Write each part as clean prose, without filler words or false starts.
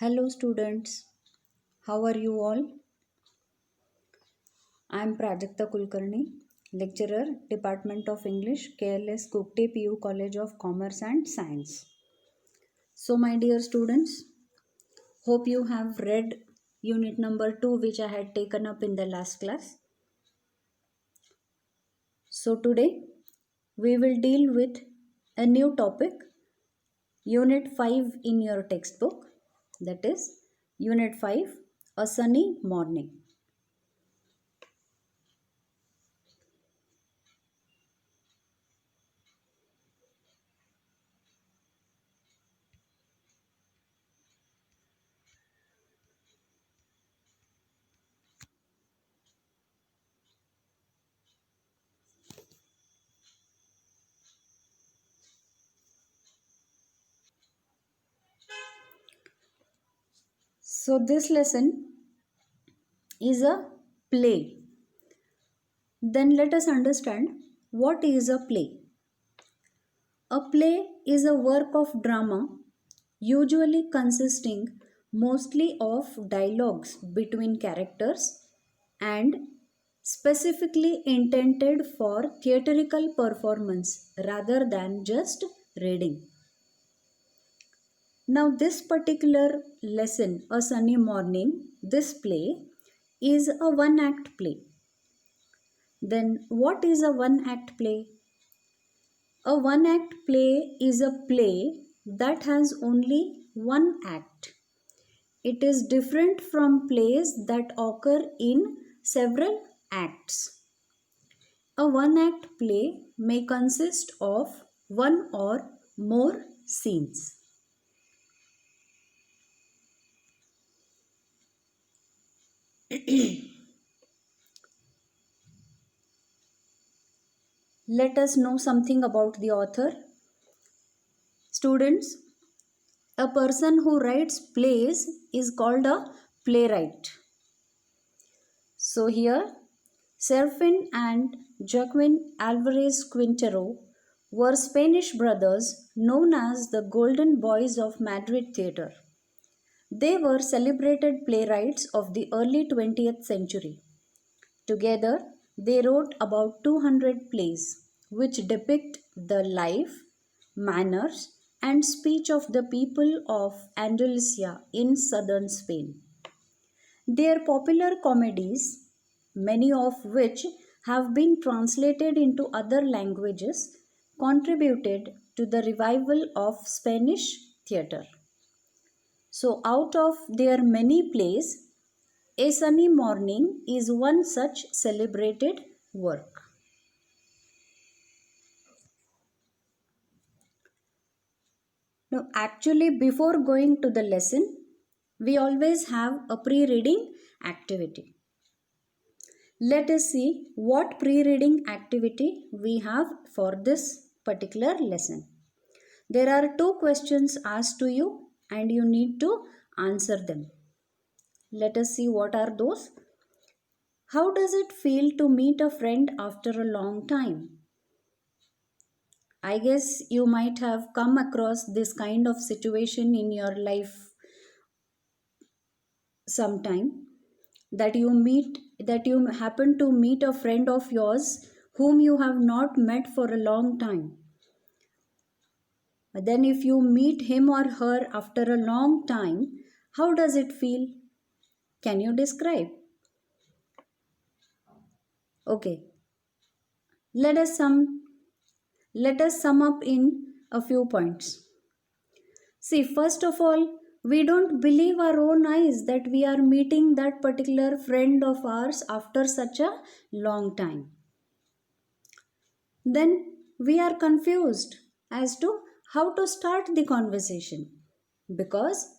Hello students, how are you all? I am Prajakta Kulkarni, lecturer, Department of English, KLS Gupte PU College of Commerce and Science. So my dear students, hope you have read unit number 2 which I had taken up in the last class. So today we will deal with a new topic, unit 5 in your textbook, that is unit 5, a sunny morning. So this lesson is a play. Then let us understand what is a play. A play is a work of drama usually consisting mostly of dialogues between characters and specifically intended for theatrical performance rather than just reading. Now, this particular lesson, A Sunny Morning, this play is a one act play. Then, what is a one act play? A one act play is a play that has only one act. It is different from plays that occur in several acts. A one act play may consist of one or more scenes. Let us know something about the author. Students, a person who writes plays is called a playwright. So here, Serafin and Joaquin Alvarez Quintero were Spanish brothers known as the Golden Boys of Madrid Theatre. They were celebrated playwrights of the early 20th century. Together, they wrote about 200 plays which depict the life, manners, and speech of the people of Andalusia in southern Spain. Their popular comedies, many of which have been translated into other languages, contributed to the revival of Spanish theatre. So, out of their many plays, A Sunny Morning is one such celebrated work. Now, actually, before going to the lesson, we always have a pre-reading activity. Let us see what pre-reading activity we have for this particular lesson. There are two questions asked to you and you need to answer them. Let us see what are those. How does it feel to meet a friend after a long time? I guess you might have come across this kind of situation in your life sometime, that you happen to meet a friend of yours whom you have not met for a long time. Then if you meet him or her after a long time, how does it feel? Can you describe? Okay. Let us sum up in a few points. See, first of all, we don't believe our own eyes that we are meeting that particular friend of ours after such a long time. Then we are confused as to how to start the conversation because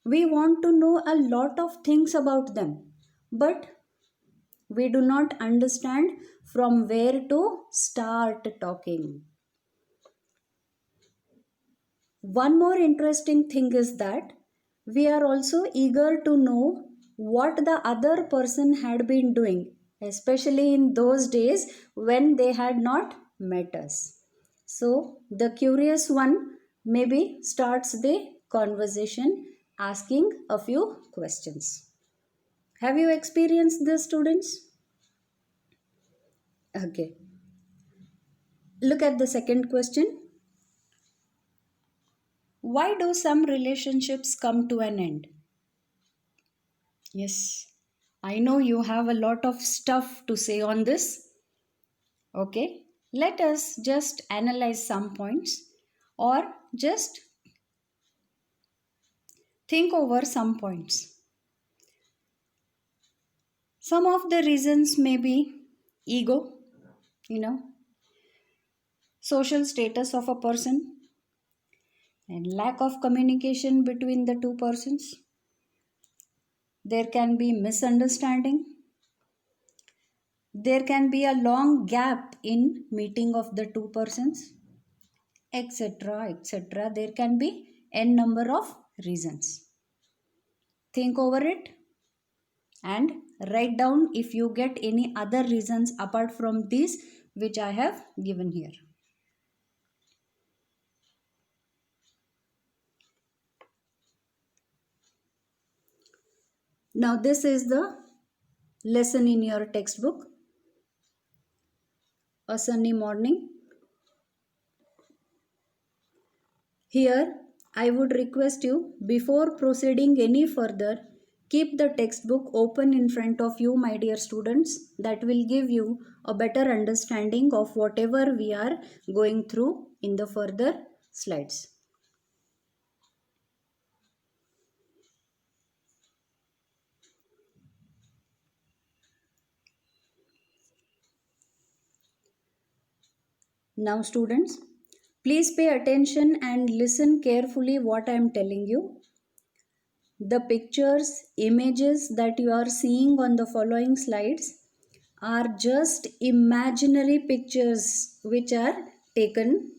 we want to know a lot of things about them, but we do not understand from where to start talking. One more interesting thing is that we are also eager to know what the other person had been doing, especially in those days when they had not met us. So, the curious one maybe starts the conversation asking a few questions. Have you experienced this, students? Okay. Look at the second question. Why do some relationships come to an end? Yes, I know you have a lot of stuff to say on this. Okay, let us just analyze some points or just think over some points. Some of the reasons may be ego, you know, social status of a person, and lack of communication between the two persons. There can be misunderstanding. There can be a long gap in meeting of the two persons, etc. etc. There can be n number of reasons. Think over it and write down if you get any other reasons apart from these which I have given here. Now this is the lesson in your textbook. A sunny morning. Here I would request you, before proceeding any further, keep the textbook open in front of you, my dear students. That will give you a better understanding of whatever we are going through in the further slides. Now students, please pay attention and listen carefully what I am telling you. The pictures, images that you are seeing on the following slides are just imaginary pictures which are taken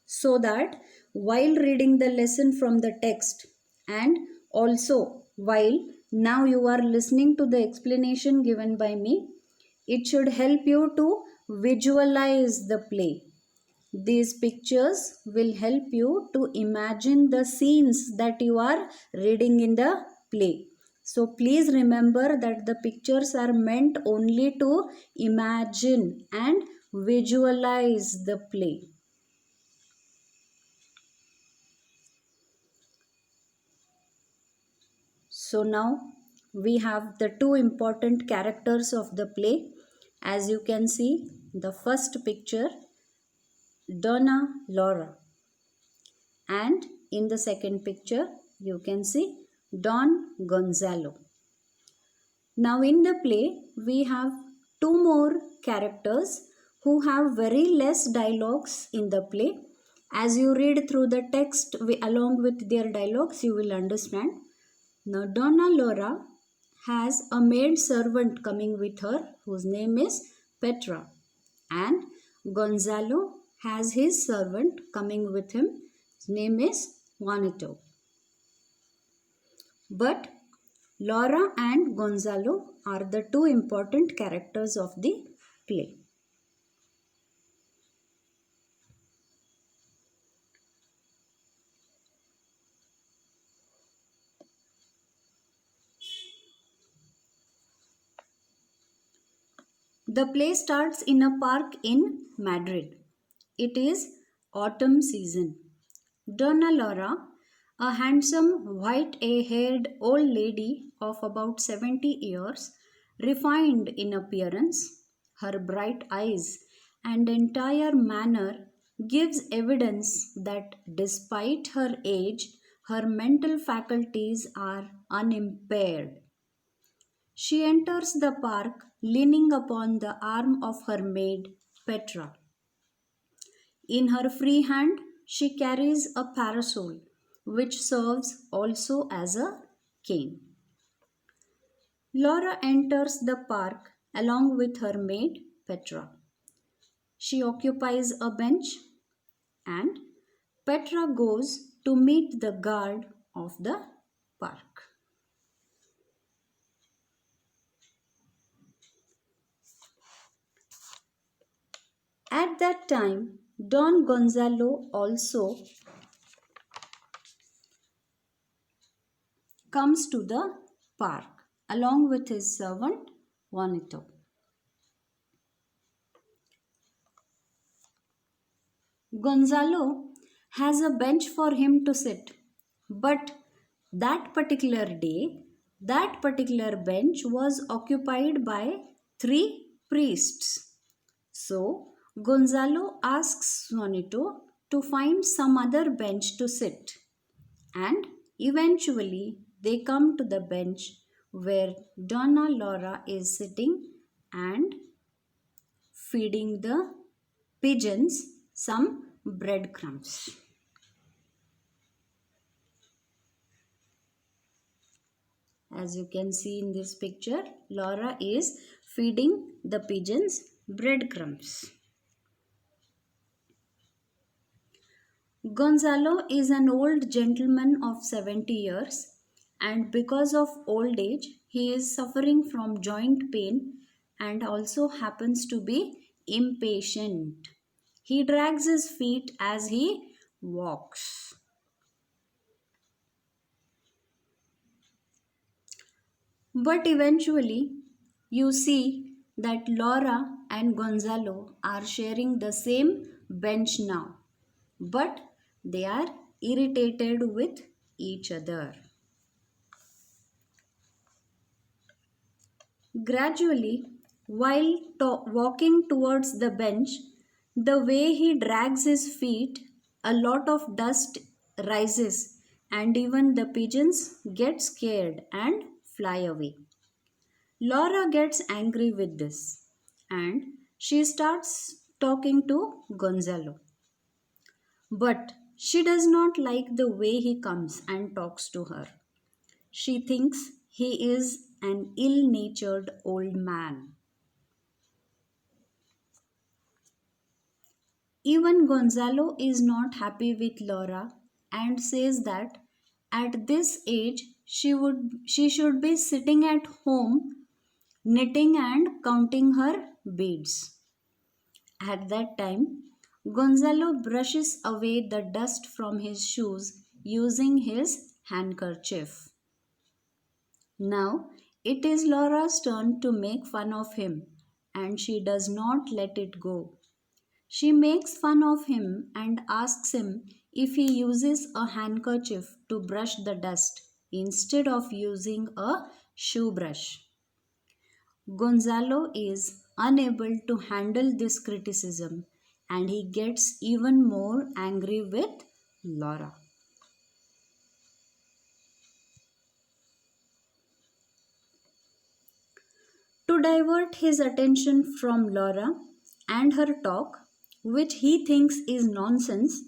so that while reading the lesson from the text and also while now you are listening to the explanation given by me, it should help you to visualize the play. These pictures will help you to imagine the scenes that you are reading in the play. So please remember that the pictures are meant only to imagine and visualize the play. So now we have the two important characters of the play. As you can see, the first picture, Donna Laura, and in the second picture you can see Don Gonzalo. Now in the play we have two more characters who have very less dialogues in the play. As you read through the text along with their dialogues, you will understand. Now Donna Laura has a maid servant coming with her whose name is Petra, and Gonzalo has his servant coming with him. His name is Juanito. But Laura and Gonzalo are the two important characters of the play. The play starts in a park in Madrid. It is autumn season. Donna Laura, a handsome white-haired old lady of about 70 years, refined in appearance, her bright eyes and entire manner gives evidence that despite her age, her mental faculties are unimpaired. She enters the park leaning upon the arm of her maid, Petra. In her free hand, she carries a parasol, which serves also as a cane. Laura enters the park along with her maid, Petra. She occupies a bench and Petra goes to meet the guard of the park. At that time, Don Gonzalo also comes to the park along with his servant Juanito. Gonzalo has a bench for him to sit, but that particular day, that particular bench was occupied by three priests. So Gonzalo asks Juanito to find some other bench to sit, and eventually they come to the bench where Donna Laura is sitting and feeding the pigeons some breadcrumbs. As you can see in this picture, Laura is feeding the pigeons breadcrumbs. Gonzalo is an old gentleman of 70 years, and because of old age, he is suffering from joint pain and also happens to be impatient. He drags his feet as he walks. But eventually, you see that Laura and Gonzalo are sharing the same bench now, but they are irritated with each other. Gradually, while walking towards the bench, the way he drags his feet, a lot of dust rises, and even the pigeons get scared and fly away. Laura gets angry with this and she starts talking to Gonzalo. But she does not like the way he comes and talks to her. She thinks he is an ill natured old man. Even Gonzalo is not happy with Laura and says that at this age she should be sitting at home knitting and counting her beads. At that time, Gonzalo brushes away the dust from his shoes using his handkerchief. Now it is Laura's turn to make fun of him, and she does not let it go. She makes fun of him and asks him if he uses a handkerchief to brush the dust instead of using a shoe brush. Gonzalo is unable to handle this criticism and he gets even more angry with Laura. To divert his attention from Laura and her talk, which he thinks is nonsense,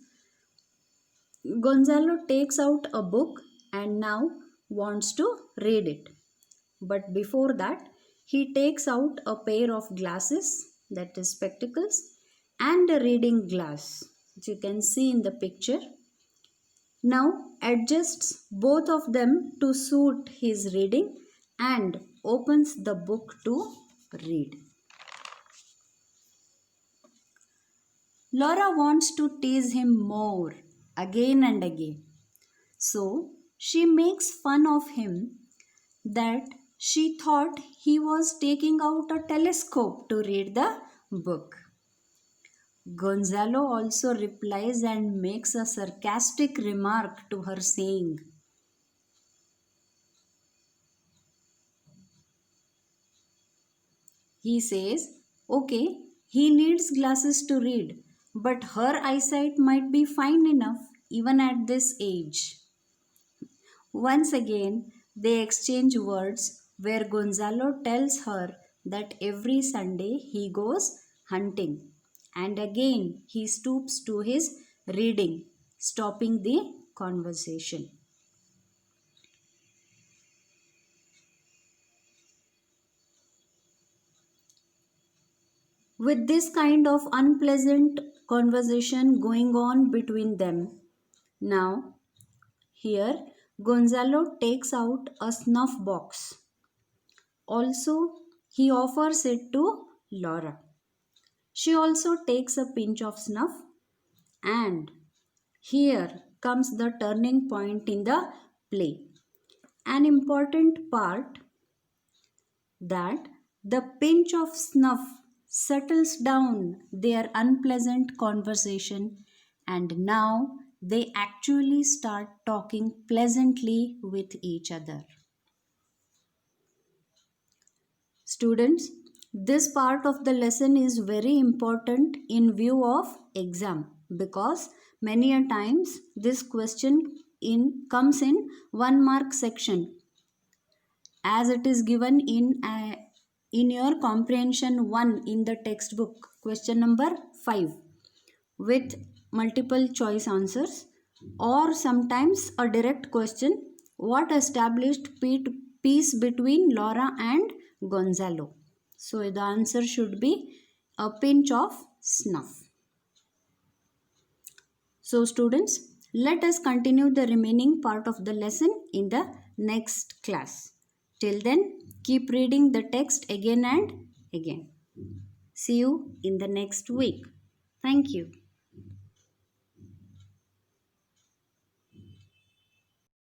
Gonzalo takes out a book and now wants to read it. But before that, he takes out a pair of glasses, that is spectacles, and a reading glass, which you can see in the picture. Now adjusts both of them to suit his reading and opens the book to read. Laura wants to tease him more again and again. So she makes fun of him that she thought he was taking out a telescope to read the book. Gonzalo also replies and makes a sarcastic remark to her saying, he says, okay, he needs glasses to read, but her eyesight might be fine enough even at this age. Once again, they exchange words where Gonzalo tells her that every Sunday he goes hunting, and again he stoops to his reading, stopping the conversation. With this kind of unpleasant conversation going on between them, now here Gonzalo takes out a snuff box. Also, he offers it to Laura. She also takes a pinch of snuff, and here comes the turning point in the play. an important part that the pinch of snuff settles down their unpleasant conversation, and now they actually start talking pleasantly with each other. Students, this part of the lesson is very important in view of exam, because many a times this question comes in 1 mark section, as it is given in your comprehension 1 in the textbook, question number 5, with multiple choice answers, or sometimes a direct question: what established peace between Laura and Gonzalo? So the answer should be a pinch of snuff. So students, let us continue the remaining part of the lesson in the next class. Till then, keep reading the text again and again. See you in the next week. Thank you.